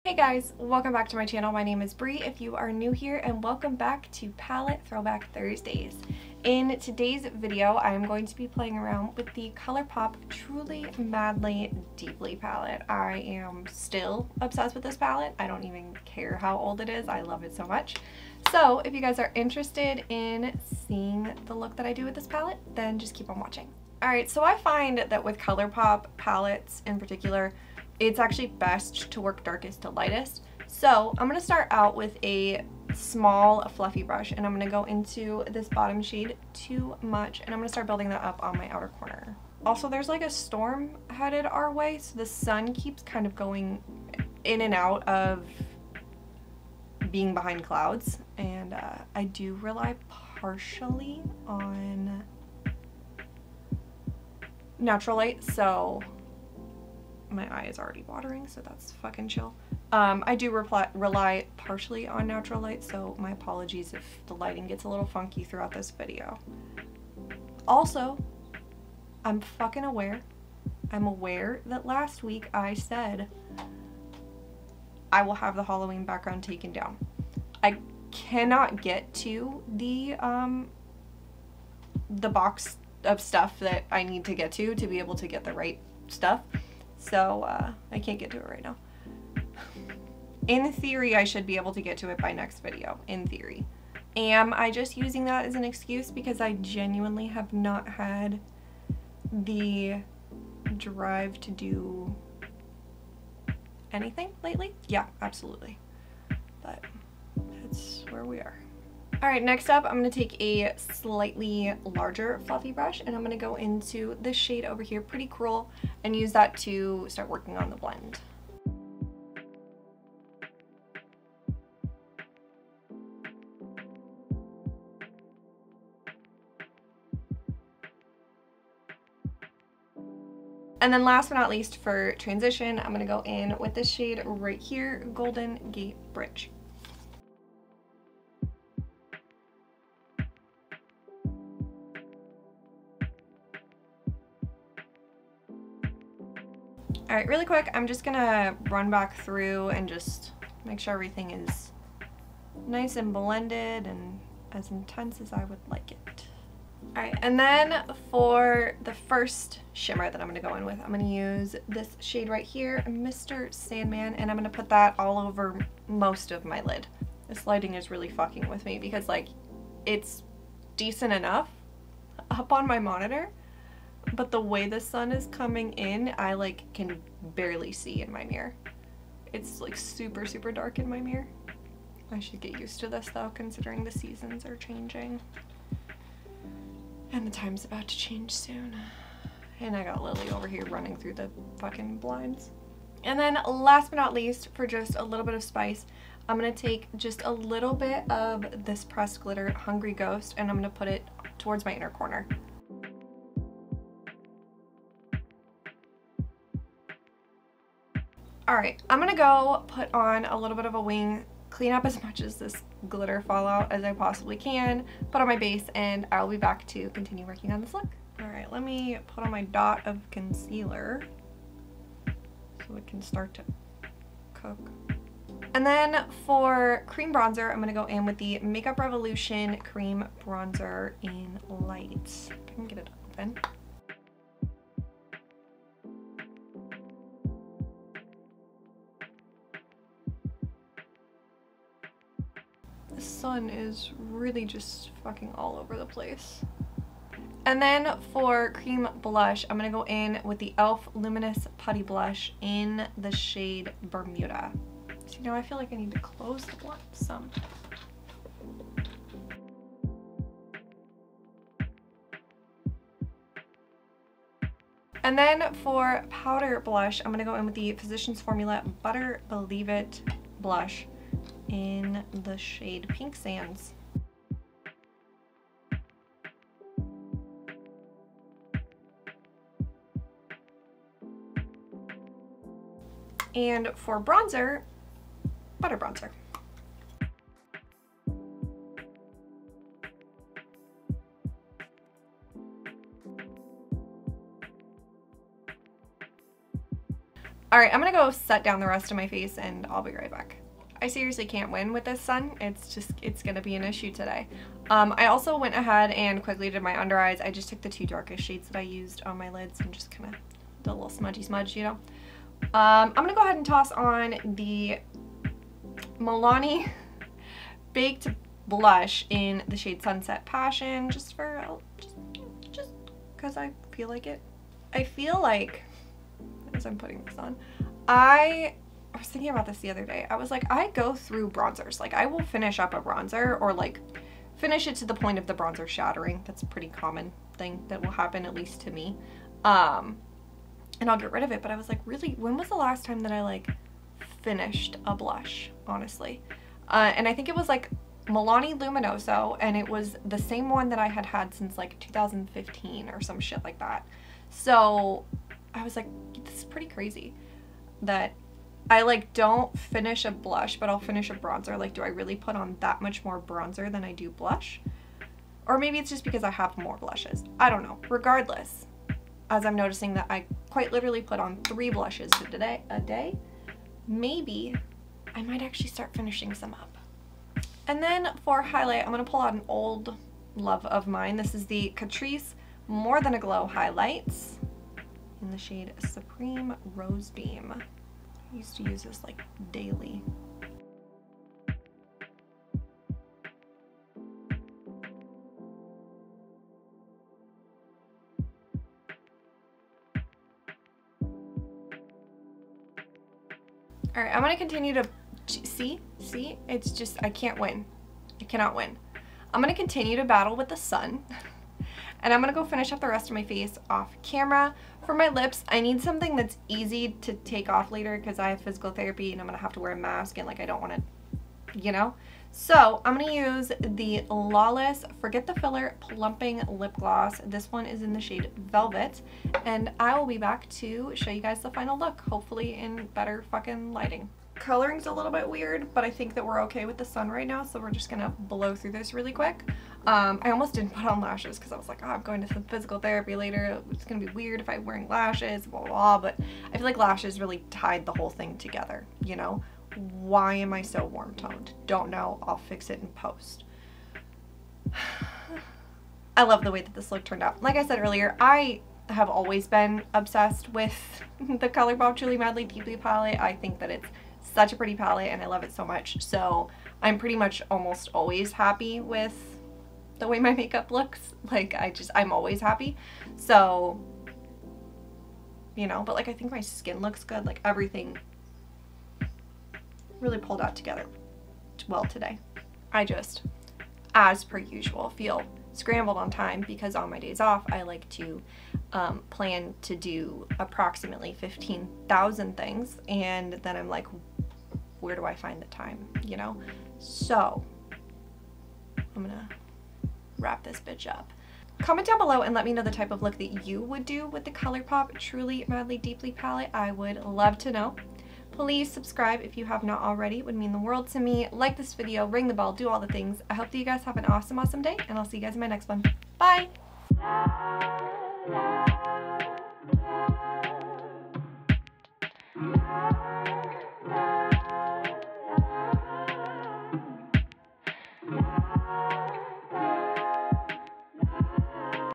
Hey guys, welcome back to my channel. My name is Bree if you are new here, and welcome back to Palette Throwback Thursdays. In today's video, I am going to be playing around with the Colourpop Truly Madly Deeply palette. I am still obsessed with this palette. I don't even care how old it is. I love it so much. So if you guys are interested in seeing the look that I do with this palette, then just keep on watching. Alright, so I find that with Colourpop palettes in particular, it's actually best to work darkest to lightest. So I'm going to start out with a small fluffy brush, and I'm going to go into this bottom shade, Too Much, and I'm going to start building that up on my outer corner. Also, there's like a storm headed our way, so the sun keeps kind of going in and out of being behind clouds, and I do rely partially on natural light, so my eye is already watering, so that's fucking chill. I do rely partially on natural light, so my apologies if the lighting gets a little funky throughout this video. Also, I'm fucking aware. I'm aware that last week I said I will have the Halloween background taken down. I cannot get to the box of stuff that I need to get to be able to get the right stuff. So I can't get to it right now. In theory, I should be able to get to it by next video, in theory. Am I just using that as an excuse because I genuinely have not had the drive to do anything lately? Yeah, absolutely. But that's where we are. Alright, next up, I'm going to take a slightly larger fluffy brush, and I'm going to go into this shade over here, Pretty Cruel, and use that to start working on the blend. And then last but not least, for transition, I'm going to go in with this shade right here, Golden Gate Bridge. Alright, really quick, I'm just gonna run back through and just make sure everything is nice and blended and as intense as I would like it. Alright, and then for the first shimmer that I'm gonna go in with, I'm gonna use this shade right here, Mr. Sandman, and I'm gonna put that all over most of my lid. This lighting is really fucking with me because, like, it's decent enough up on my monitor, but the way the sun is coming in, I like can barely see in my mirror. It's like super dark in my mirror. I should get used to this though, considering the seasons are changing. And the time's about to change soon. And I got Lily over here running through the fucking blinds. And then last but not least, for just a little bit of spice, I'm gonna take just a little bit of this pressed glitter, Hungry Ghost, and I'm gonna put it towards my inner corner. Alright, I'm gonna go put on a little bit of a wing, clean up as much as this glitter fallout as I possibly can, put on my base, and I'll be back to continue working on this look. Alright, let me put on my dot of concealer so it can start to cook. And then for cream bronzer, I'm gonna go in with the Makeup Revolution Cream Bronzer in Light. If I can get it open. The sun is really just fucking all over the place. And then for cream blush, I'm gonna go in with the e.l.f. Luminous Putty Blush in the shade Bermuda. So, you know, I feel like I need to close the blush some. And then for powder blush, I'm gonna go in with the Physicians Formula Butter Believe It blush in the shade Pink Sands. And for bronzer, Butter Bronzer. All right, I'm gonna go set down the rest of my face and I'll be right back. I seriously can't win with this sun. It's gonna be an issue today. I also went ahead and quickly did my under eyes. I just took the two darkest shades that I used on my lids and just kind of did a little smudgy smudge, you know. I'm gonna go ahead and toss on the Milani Baked Blush in the shade Sunset Passion, just because I feel like it. I feel like, as I'm putting this on, I was thinking about this the other day. I was like, I go through bronzers. Like, I will finish up a bronzer or like finish it to the point of the bronzer shattering. That's a pretty common thing that will happen, at least to me. And I'll get rid of it. But I was like, really, when was the last time that I like finished a blush, honestly? And I think it was like Milani Luminoso, and it was the same one that I had had since like 2015 or some shit like that. So I was like, this is pretty crazy that I like don't finish a blush, but I'll finish a bronzer. Like, do I really put on that much more bronzer than I do blush? Or maybe it's just because I have more blushes. I don't know. Regardless, as I'm noticing that I quite literally put on 3 blushes a day, maybe I might actually start finishing some up. And then for highlight, I'm going to pull out an old love of mine. This is the Catrice More Than a Glow Highlights in the shade Supreme Rose Beam. I used to use this like daily. All right, I'm going to continue to see, it's just, I can't win. I cannot win. I'm going to continue to battle with the sun. And I'm going to go finish up the rest of my face off camera. For my lips, I need something that's easy to take off later because I have physical therapy and I'm going to have to wear a mask and like I don't want to, you know? So I'm going to use the Lawless Forget the Filler Plumping Lip Gloss. This one is in the shade Velvet. And I will be back to show you guys the final look, hopefully in better fucking lighting. Coloring's a little bit weird, but I think that we're okay with the sun right now, so we're just gonna blow through this really quick. I almost didn't put on lashes because I was like, oh, I'm going to some physical therapy later. It's gonna be weird if I'm wearing lashes, blah, blah, blah, but I feel like lashes really tied the whole thing together, you know? Why am I so warm toned? Don't know. I'll fix it in post. I love the way that this look turned out. Like I said earlier, I have always been obsessed with the Colourpop Truly Madly Deeply palette. I think that it's such a pretty palette and I love it so much. So I'm pretty much almost always happy with the way my makeup looks. Like I'm always happy. So, you know, but like I think my skin looks good. Like everything really pulled out together well today. I just, as per usual, feel scrambled on time because on my days off I like to plan to do approximately 15,000 things, and then I'm like, where do I find the time, you know? So I'm gonna wrap this bitch up. Comment down below and let me know the type of look that you would do with the Colourpop Truly Madly Deeply palette. I would love to know. Please subscribe if you have not already. It would mean the world to me. Like this video, ring the bell, do all the things. I hope that you guys have an awesome day, and I'll see you guys in my next one. Bye!